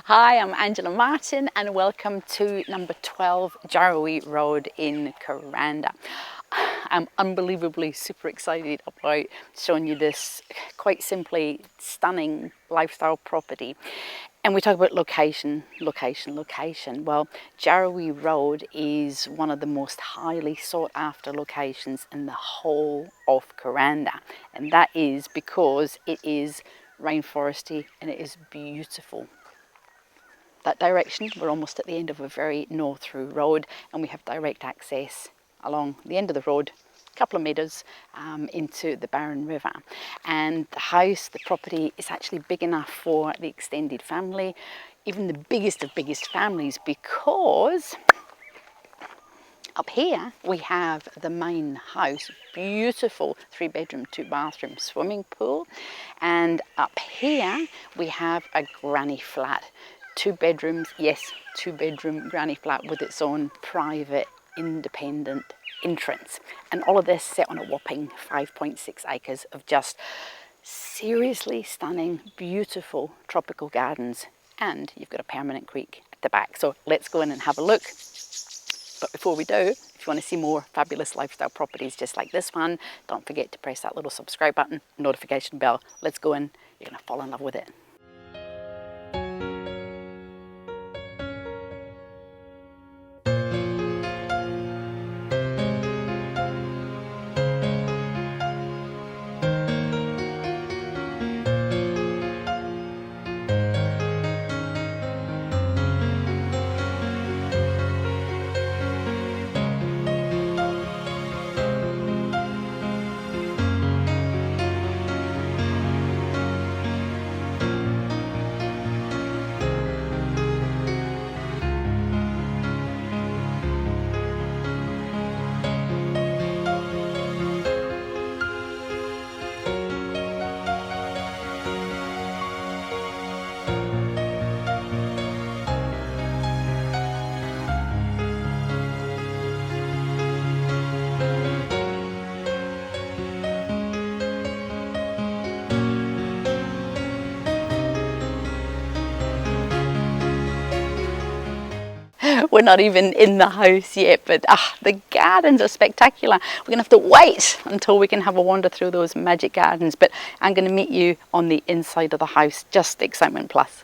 Hi, I'm Angela Martin and welcome to number 12 Jarawee Road in Kuranda. I'm unbelievably super excited about showing you this quite simply stunning lifestyle property. And we talk about location. Well, Jarawee Road is one of the most highly sought after locations in the whole of Kuranda. And that is because it is rainforesty and it is beautiful. That direction, we're almost at the end of a very north-through road and we have direct access along the end of the road, a couple of metres into the Barron River. And the house, the property is actually big enough for the extended family, even the biggest of biggest families, because up here we have the main house, beautiful 3-bedroom, 2-bathroom swimming pool. And up here we have a granny flat. 2 bedrooms, yes, 2-bedroom granny flat with its own private independent entrance. And all of this set on a whopping 5.6 acres of just seriously stunning, beautiful tropical gardens. And you've got a permanent creek at the back. So let's go in and have a look. But before we do, if you want to see more fabulous lifestyle properties just like this one, don't forget to press that little subscribe button, notification bell. Let's go in. You're going to fall in love with it. We're not even in the house yet, but the gardens are spectacular. We're going to have to wait until we can have a wander through those magic gardens, but I'm going to meet you on the inside of the house. Just excitement plus.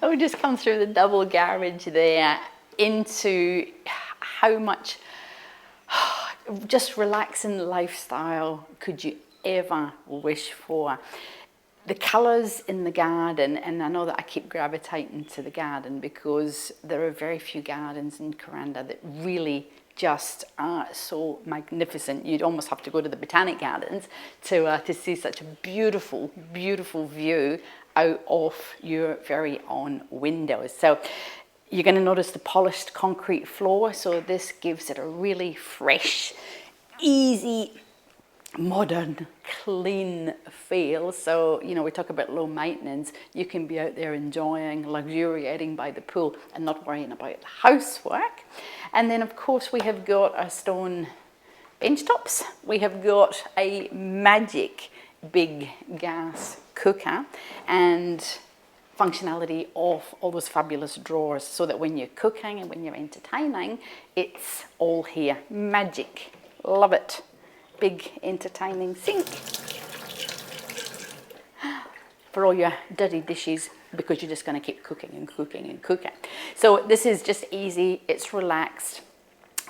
We just come through the double garage there into how much just relaxing lifestyle could you ever wish for. The colours in the garden, and I know that I keep gravitating to the garden because there are very few gardens in Kuranda that really just are so magnificent. You'd almost have to go to the Botanic Gardens to see such a beautiful, beautiful view out of your very own windows. So you're going to notice the polished concrete floor. So this gives it a really fresh, easy, modern, clean feel. So, you know, we talk about low maintenance. You can be out there enjoying, luxuriating by the pool and not worrying about the housework. And then, of course, we have got our stone bench tops. We have got a magic big gas cooker and functionality of all those fabulous drawers so that when you're cooking and when you're entertaining, it's all here. Magic. Love it. Big entertaining sink for all your dirty dishes because you're just going to keep cooking and cooking and cooking. So this is just easy, it's relaxed.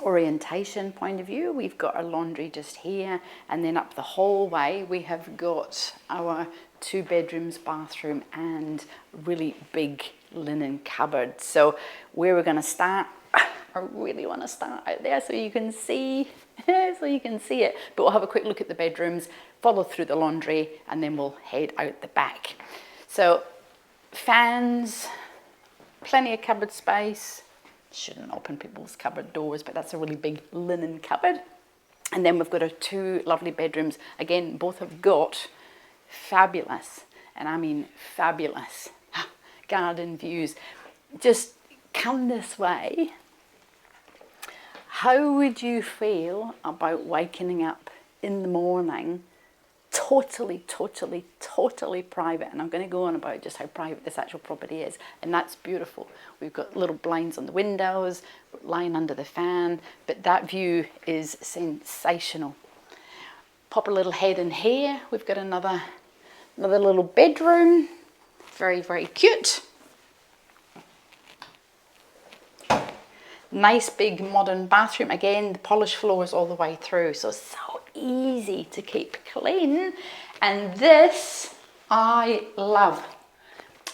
orientation point of view, we've got our laundry just here, and then up the hallway we have got our 2 bedrooms, bathroom, and really big linen cupboard. So where we're going to start, I really want to start out there so you can see it, but we'll have a quick look at the bedrooms, follow through the laundry, and then we'll head out the back. So fans, plenty of cupboard space. Shouldn't open people's cupboard doors, but that's a really big linen cupboard. And then we've got our 2 lovely bedrooms. Again, both have got fabulous, and I mean fabulous, garden views. Just come this way. How would you feel about waking up in the morning totally private? And I'm going to go on about just how private this actual property is, and that's beautiful. We've got little blinds on the windows, lying under the fan, but that view is sensational. Pop a little head in here. We've got another little bedroom, very cute. Nice big modern bathroom. Again, the polished floors all the way through, so easy to keep clean. And this I love.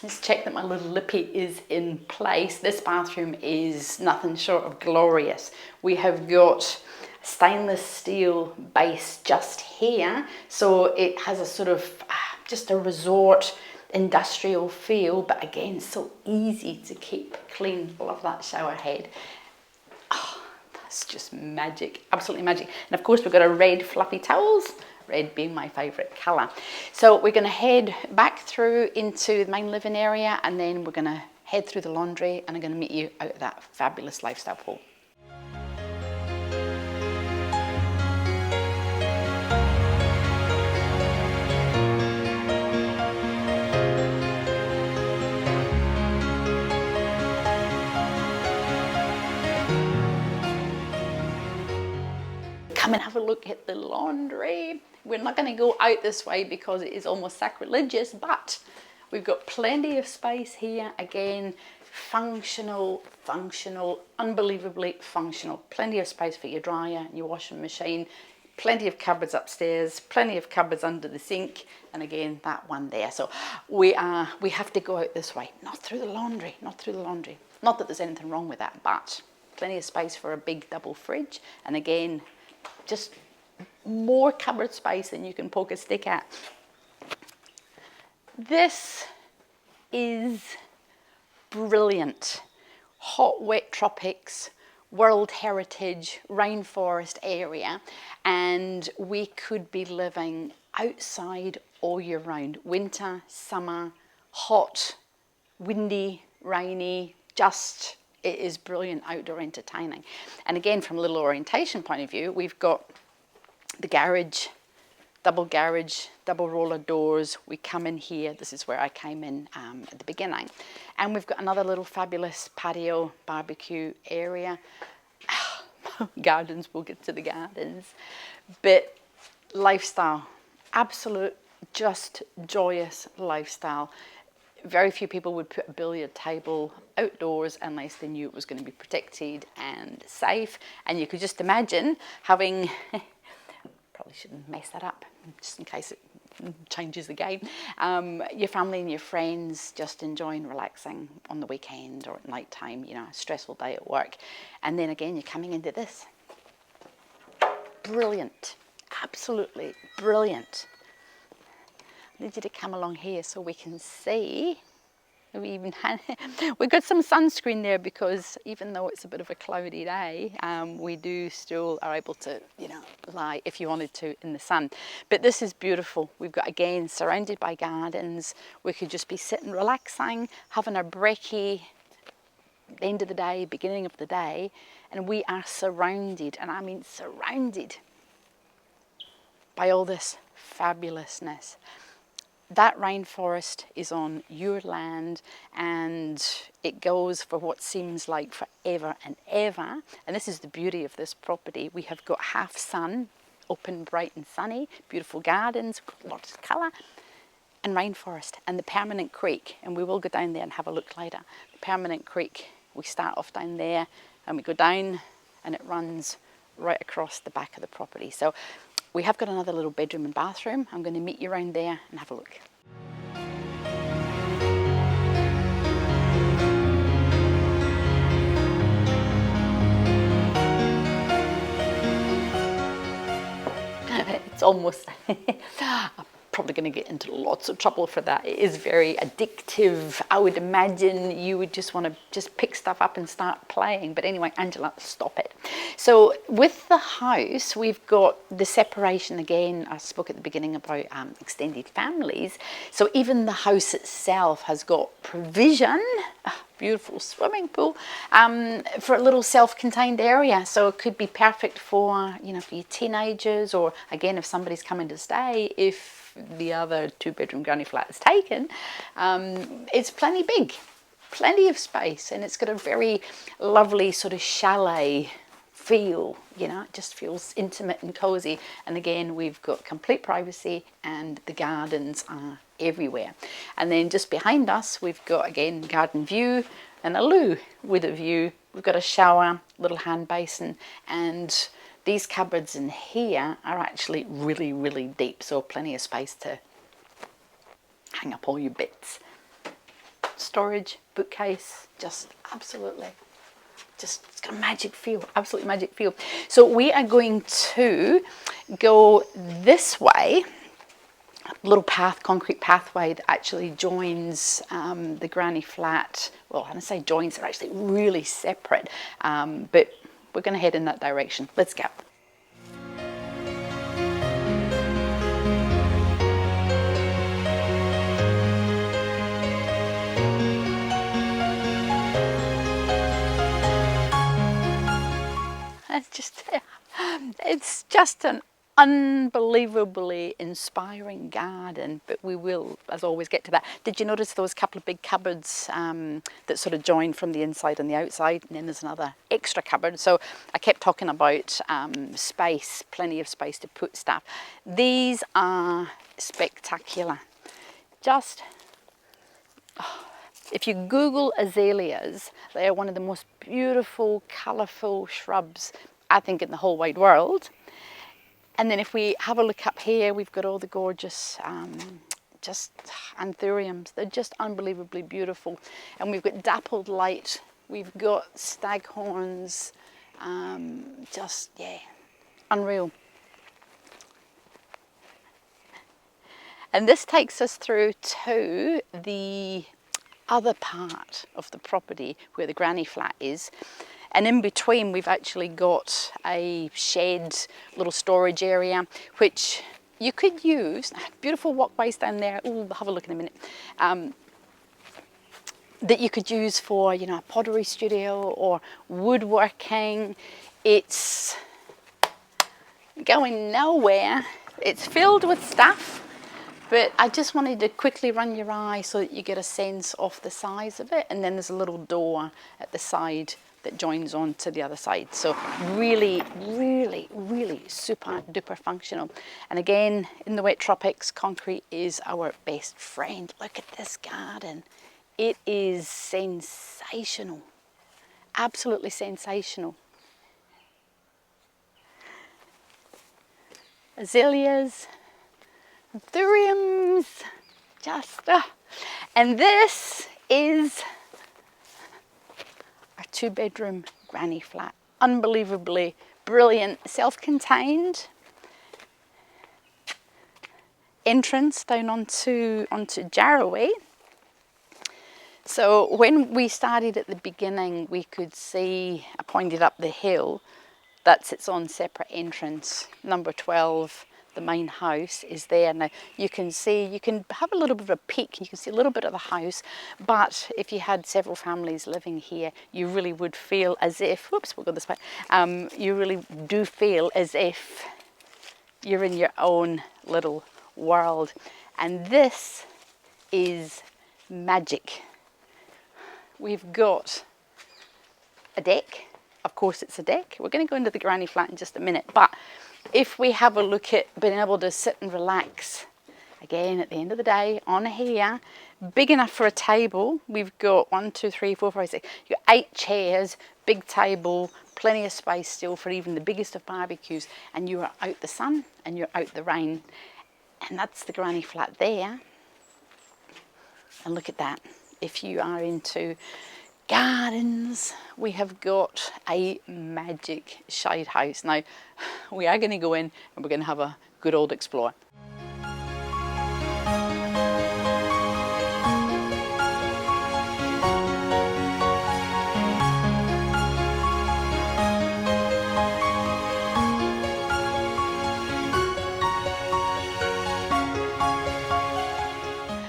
Let's check that my little lippy is in place. This bathroom is nothing short of glorious. We have got stainless steel base just here, so it has a sort of just a resort industrial feel, but again, so easy to keep clean. Love that shower head. It's just magic, absolutely magic. And of course we've got our red fluffy towels, red being my favourite colour. So we're going to head back through into the main living area, and then we're going to head through the laundry, and I'm going to meet you out at that fabulous lifestyle pool. Come and have a look at the laundry. We're not going to go out this way because it is almost sacrilegious, but we've got plenty of space here. Again, functional, unbelievably functional. Plenty of space for your dryer and your washing machine. Plenty of cupboards upstairs, plenty of cupboards under the sink, and again that one there. So we have to go out this way, not through the laundry. Not that there's anything wrong with that, but plenty of space for a big double fridge, and again, just more cupboard space than you can poke a stick at. This is brilliant. Hot, wet tropics, World Heritage, rainforest area, and we could be living outside all year round. Winter, summer, hot, windy, rainy, just it is brilliant outdoor entertaining. And again, from a little orientation point of view, we've got the garage, double roller doors. We come in here. This is where I came in at the beginning. And we've got another little fabulous patio barbecue area. Gardens, we'll get to the gardens. But lifestyle, absolute, just joyous lifestyle. Very few people would put a billiard table outdoors unless they knew it was going to be protected and safe. And you could just imagine having, probably shouldn't mess that up, just in case it changes the game, your family and your friends just enjoying relaxing on the weekend or at night time, you know, a stressful day at work. And then again, you're coming into this. Brilliant, absolutely brilliant. I need you to come along here so we can see. We've got some sunscreen there because even though it's a bit of a cloudy day, we do still are able to, you know, lie if you wanted to in the sun. But this is beautiful. We've got, again, surrounded by gardens. We could just be sitting relaxing, having our brekkie, end of the day, beginning of the day, and we are surrounded, and I mean surrounded, by all this fabulousness. That rainforest is on your land, and it goes for what seems like forever and ever. And this is the beauty of this property. We have got half sun, open, bright and sunny, beautiful gardens, lots of colour, and rainforest, and the permanent creek. And we will go down there and have a look later. The permanent creek, we start off down there and we go down and it runs right across the back of the property. So we have got another little bedroom and bathroom. I'm going to meet you around there and have a look. It's almost, I'm probably going to get into lots of trouble for that. It is very addictive. I would imagine you would just want to just pick stuff up and start playing. But anyway, Angela, stop it. So with the house, we've got the separation again. I spoke at the beginning about extended families. So even the house itself has got provision, a beautiful swimming pool, for a little self-contained area. So it could be perfect for, you know, for your teenagers, or again, if somebody's coming to stay, if the other 2-bedroom granny flat is taken. It's plenty big, plenty of space, and it's got a very lovely sort of chalet feel, you know, it just feels intimate and cozy. And again, we've got complete privacy and the gardens are everywhere. And then just behind us, we've got again garden view and a loo with a view. We've got a shower, little hand basin, and these cupboards in here are actually really, really deep, so plenty of space to hang up all your bits. Storage, bookcase, just absolutely, just it's got a magic feel, absolutely magic feel. So we are going to go this way, a little path, concrete pathway that actually joins the granny flat. Well, when I say joins, they're actually really separate, but we're going to head in that direction. Let's go. It's just an unbelievably inspiring garden, but we will, as always, get to that. Did you notice those couple of big cupboards that sort of join from the inside and the outside, and then there's another extra cupboard? So I kept talking about space, plenty of space to put stuff. These are spectacular. Just, if you Google azaleas, they are one of the most beautiful, colourful shrubs, I think, in the whole wide world. And then if we have a look up here, we've got all the gorgeous just anthuriums. They're just unbelievably beautiful. And we've got dappled light, we've got staghorns, just, yeah, unreal. And this takes us through to the other part of the property where the granny flat is. And in between, we've actually got a shed, little storage area, which you could use. Beautiful walkways down there. Ooh, we'll have a look in a minute. That you could use for, you know, a pottery studio or woodworking. It's going nowhere. It's filled with stuff. But I just wanted to quickly run your eye so that you get a sense of the size of it. And then there's a little door at the side that joins on to the other side. So really, really, really super duper functional. And again, in the wet tropics, concrete is our best friend. Look at this garden. It is sensational. Absolutely sensational. Azaleas, anthuriums, just, and this is our 2-bedroom granny flat. Unbelievably brilliant, self-contained entrance down onto Jarawee. So when we started at the beginning, we could see, I pointed up the hill, that's its own separate entrance. Number 12, the main house, is there. Now you can see, you can have a little bit of a peek, you can see a little bit of the house, but if you had several families living here, you really would feel as if, whoops, we'll go this way, you really do feel as if you're in your own little world. And this is magic. We've got a deck. Of course it's a deck. We're going to go into the granny flat in just a minute, but if we have a look at being able to sit and relax, again, at the end of the day, on here, big enough for a table. We've got 1, 2, 3, 4, 5, 6. You've got 8 chairs, big table, plenty of space still for even the biggest of barbecues, and you are out the sun and you're out the rain. And that's the granny flat there. And look at that. If you are into gardens, we have got a magic shade house. Now, we are going to go in and we're going to have a good old explore.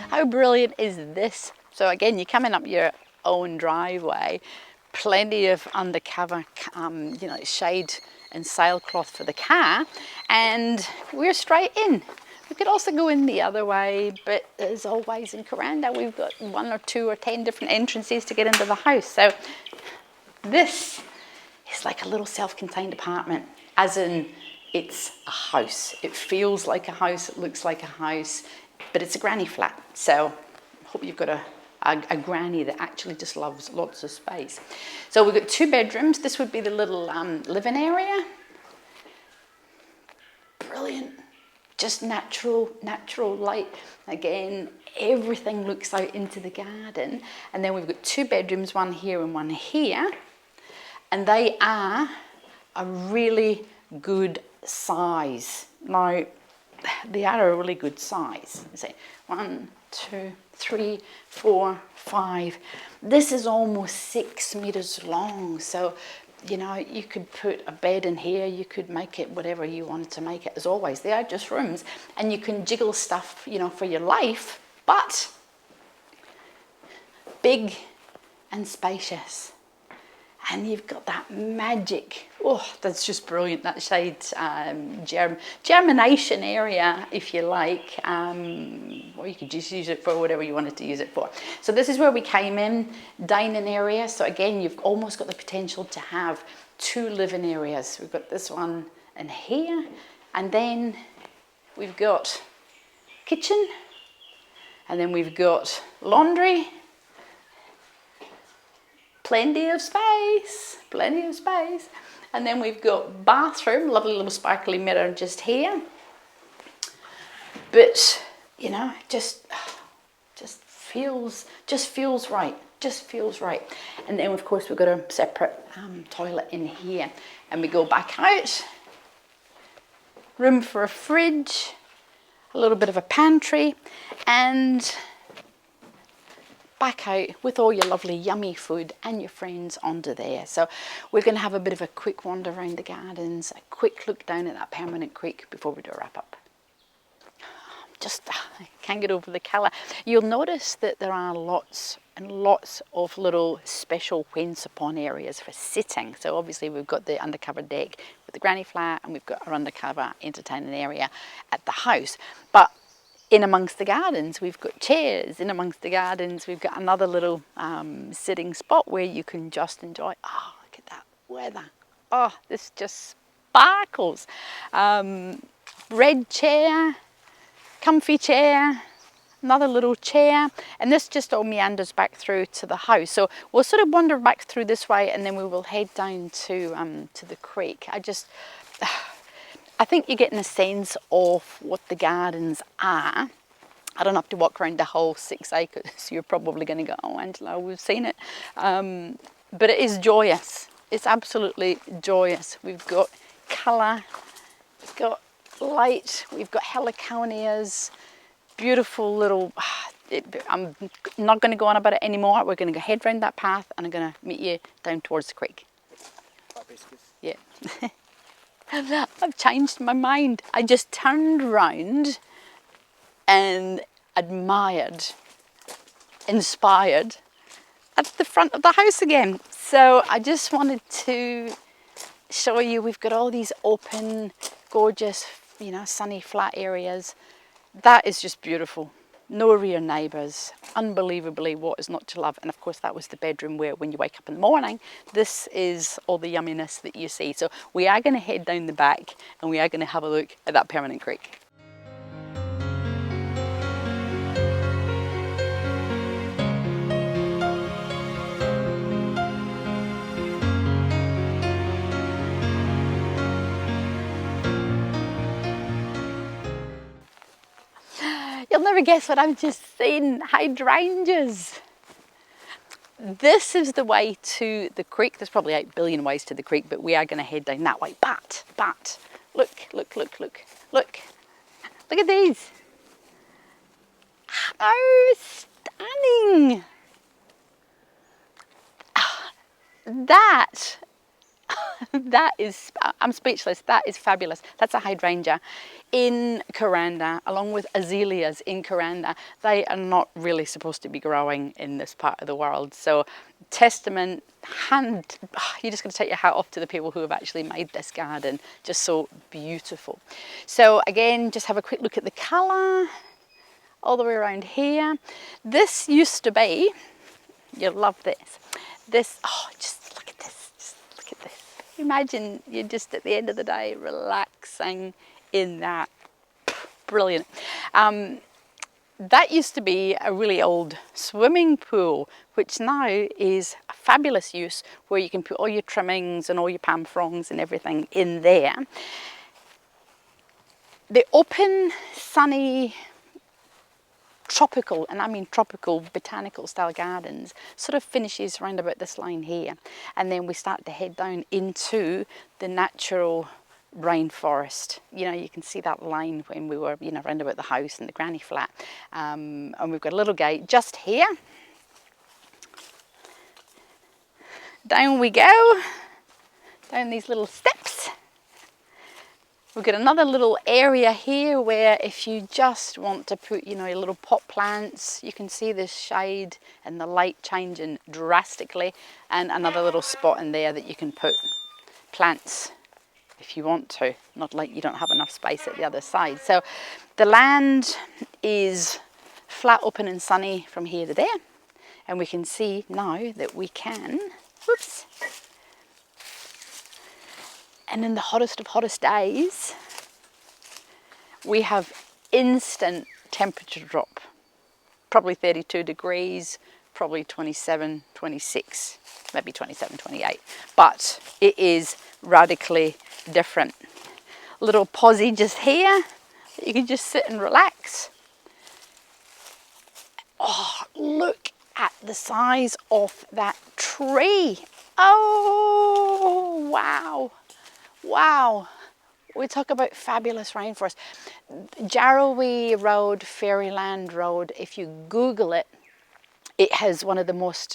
How brilliant is this? So again, you're coming up your own driveway, plenty of undercover, shade and sailcloth for the car, and we're straight in. We could also go in the other way, but as always in Kuranda, we've got 1 or 2 or 10 different entrances to get into the house. So this is like a little self-contained apartment, as in it's a house. It feels like a house, it looks like a house, but it's a granny flat. So I hope you've got a granny that actually just loves lots of space. So we've got 2 bedrooms. This would be the little living area. Brilliant. Just natural light. Again, everything looks out into the garden. And then we've got 2 bedrooms, one here and one here. And they are a really good size. Now, they are a really good size. Say 1, 2, 3, 4, 5. This is almost 6 meters long. So, you could put a bed in here. You could make it whatever you wanted to make it. As always, they are just rooms, and you can jiggle stuff, for your life, but big and spacious. And you've got that magic, that's just brilliant, that shade germination area, if you like, or you could just use it for whatever you wanted to use it for. So this is where we came in, dining area. So again, you've almost got the potential to have 2 living areas. We've got this one in here, and then we've got kitchen, and then we've got laundry. Plenty of space. And then we've got bathroom, lovely little sparkly mirror just here. But, just feels right. And then, of course, we've got a separate toilet in here. And we go back out. Room for a fridge, a little bit of a pantry, and back out with all your lovely yummy food and your friends onto there. So we're going to have a bit of a quick wander around the gardens, a quick look down at that permanent creek before we do a wrap up. I can't get over the colour. You'll notice that there are lots and lots of little special whence upon areas for sitting. So obviously we've got the undercover deck with the granny flat, and we've got our undercover entertaining area at the house. But in amongst the gardens, we've got chairs. In amongst the gardens, we've got another little sitting spot where you can just enjoy. Oh, look at that weather. Oh, this just sparkles. Red chair, comfy chair, another little chair. And this just all meanders back through to the house. So we'll sort of wander back through this way, and then we will head down to the creek. I think you're getting a sense of what the gardens are. I don't have to walk around the whole 6 acres. You're probably going to go, oh, Angela, we've seen it. But it is joyous. It's absolutely joyous. We've got colour, we've got light, we've got heliconias, beautiful little... I'm not going to go on about it anymore. We're going to go head round that path, and I'm going to meet you down towards the creek. Yeah. I've changed my mind. I just turned round and admired, inspired at the front of the house again. So I just wanted to show you, we've got all these open, gorgeous, sunny flat areas. That is just beautiful. No rear neighbours, unbelievably what is not to love. And of course that was the bedroom where when you wake up in the morning, this is all the yumminess that you see. So we are going to head down the back, and we are going to have a look at that permanent creek. You'll never guess what I've just seen. Hydrangeas. This is the way to the creek. There's probably 8 billion ways to the creek, but we are going to head down that way. But, look. Look at these. Oh, stunning. That is, I'm speechless. That is fabulous. That's a hydrangea in Kuranda, along with azaleas in Kuranda. They are not really supposed to be growing in this part of the world. So testament, you're just going to take your hat off to the people who have actually made this garden. Just so beautiful. So again, just have a quick look at the colour all the way around here. This used to be, you'll love this, oh, just look at this, Imagine you're just at the end of the day relaxing in that. Brilliant. That used to be a really old swimming pool, which now is a fabulous use where you can put all your trimmings and all your palm fronds and everything in there. The open, sunny, tropical, and I mean tropical, botanical style gardens sort of finishes around about this line here, and then we start to head down into the natural rainforest. You know, you can see that line when we were, you know, around about the house and the granny flat, and we've got a little gate just here. Down we go, down these little steps. We've got another little area here where if you just want to put, you know, your little pot plants, you can see this shade and the light changing drastically, and another little spot in there that you can put plants if you want to, not like you don't have enough space at the other side. So the land is flat, open and sunny from here to there, and we can see now that we can, whoops, and in the hottest of hottest days, we have instant temperature drop. Probably 32 degrees, probably 27, 26, maybe 27, 28. But it is radically different. Little posy just here. You can just sit and relax. Oh, look at the size of that tree. Oh, wow. Wow, we talk about fabulous rainforest. Jarawee Road, Fairyland Road, if you Google it, it has one of the most,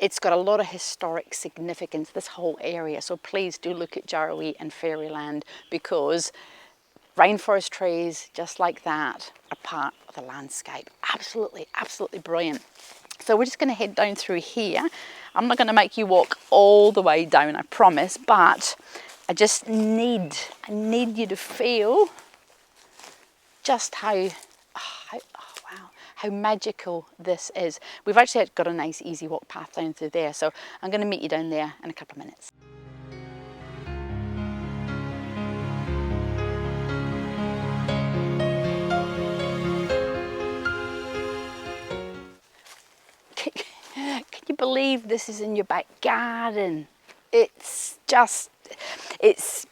it's got a lot of historic significance, this whole area. So please do look at Jarawee and Fairyland, because rainforest trees just like that are part of the landscape. Absolutely, absolutely brilliant. So we're just going to head down through here. I'm not going to make you walk all the way down, I promise, but I just need you to feel just how magical this is. We've actually got a nice easy walk path down through there, so I'm going to meet you down there in a couple of minutes. Can you believe this is in your back garden? It's just, it's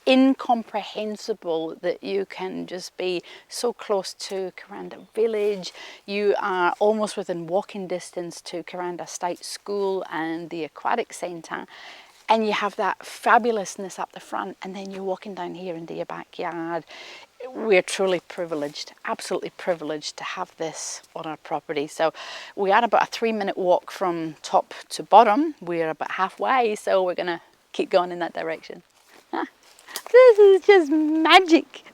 incomprehensible that you can just be so close to Kuranda village. You are almost within walking distance to Kuranda State School and the aquatic centre, and you have that fabulousness up the front, and then you're walking down here into your backyard. We're truly privileged, absolutely privileged to have this on our property. So we are about a 3-minute walk from top to bottom. We're about halfway, so we're going to keep going in that direction. This is just magic.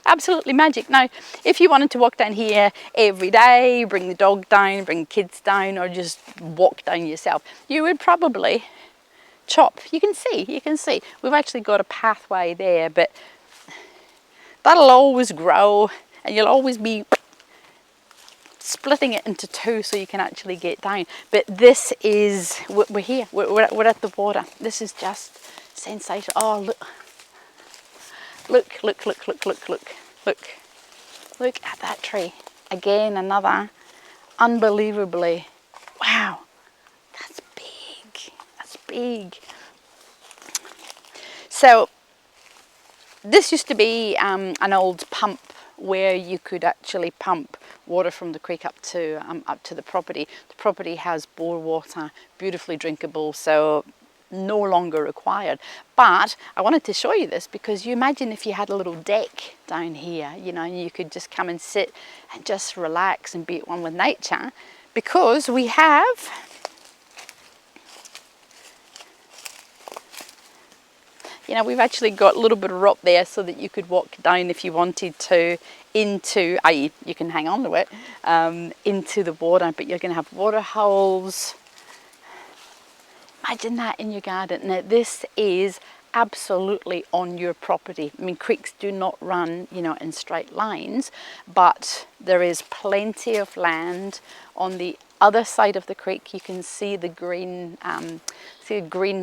Absolutely magic. Now, if you wanted to walk down here every day, bring the dog down, bring kids down, or just walk down yourself, you would probably chop. You can see. We've actually got a pathway there, but that'll always grow, and you'll always be splitting it into two so you can actually get down. But this is, we're here, we're at the water. This is just sensational. Oh, look at that tree. Again, another unbelievably, wow, that's big. So this used to be an old pump where you could actually pump water from the creek up to the property. The property has bore water, beautifully drinkable, so no longer required. But I wanted to show you this because you imagine if you had a little deck down here, you know, and you could just come and sit and just relax and be at one with nature, because we have we've actually got a little bit of rock there so that you could walk down if you wanted to into, i.e. you can hang on to it, into the water, but you're going to have water holes. Imagine that in your garden. Now this is absolutely on your property. I mean, creeks do not run, in straight lines, but there is plenty of land on the other side of the creek. You can see the green,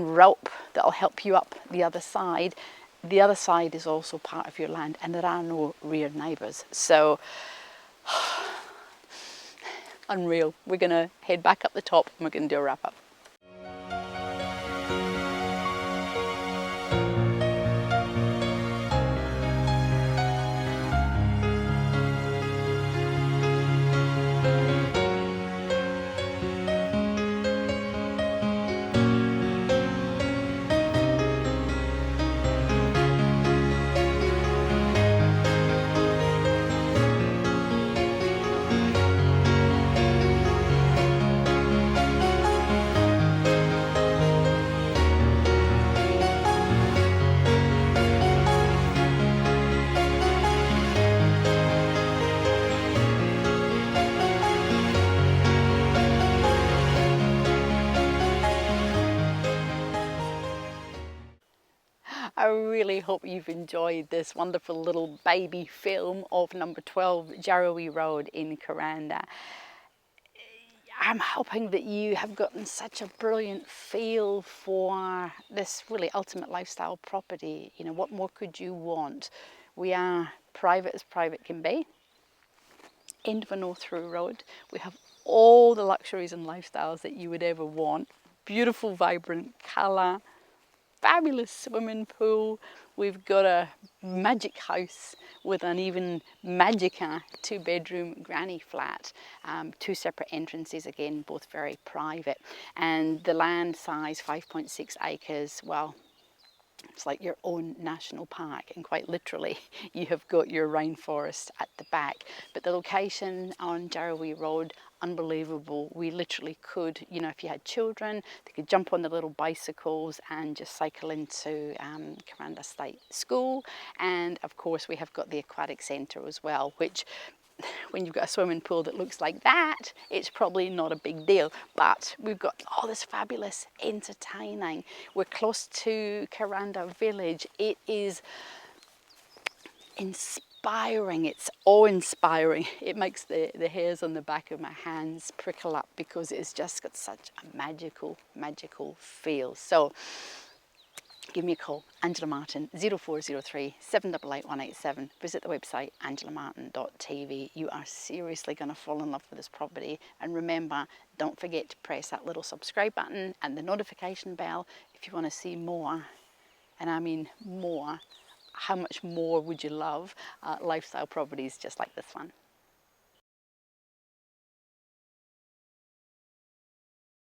rope that'll help you up the other side. The other side is also part of your land, and there are no rear neighbours. So, unreal. We're going to head back up the top and we're going to do a wrap up. I really hope you've enjoyed this wonderful little baby film of number 12 Jarawee Road in Kuranda. I'm hoping that you have gotten such a brilliant feel for this really ultimate lifestyle property. What more could you want? We are private as private can be. End of a no-through road. We have all the luxuries and lifestyles that you would ever want. Beautiful, vibrant colour. Fabulous swimming pool. We've got a magic house with an even magicer 2-bedroom granny flat. 2 separate entrances, again, both very private. And the land size, 5.6 acres. Well, it's like your own national park, and quite literally you have got your rainforest at the back. But the location on Jarawee Road, unbelievable. We literally could, if you had children, they could jump on the little bicycles and just cycle into Kuranda State School. And of course we have got the aquatic centre as well, which when you've got a swimming pool that looks like that, it's probably not a big deal. But we've got all this fabulous entertaining. We're close to Kuranda village. It is inspiring. It's awe-inspiring. It makes the hairs on the back of my hands prickle up because it's just got such a magical feel. So give me a call, Angela Martin, 0403 788 187. Visit the website, AngelaMartin.TV. You are seriously going to fall in love with this property. And remember, don't forget to press that little subscribe button and the notification bell if you want to see more. And I mean more. How much more would you love lifestyle properties just like this one?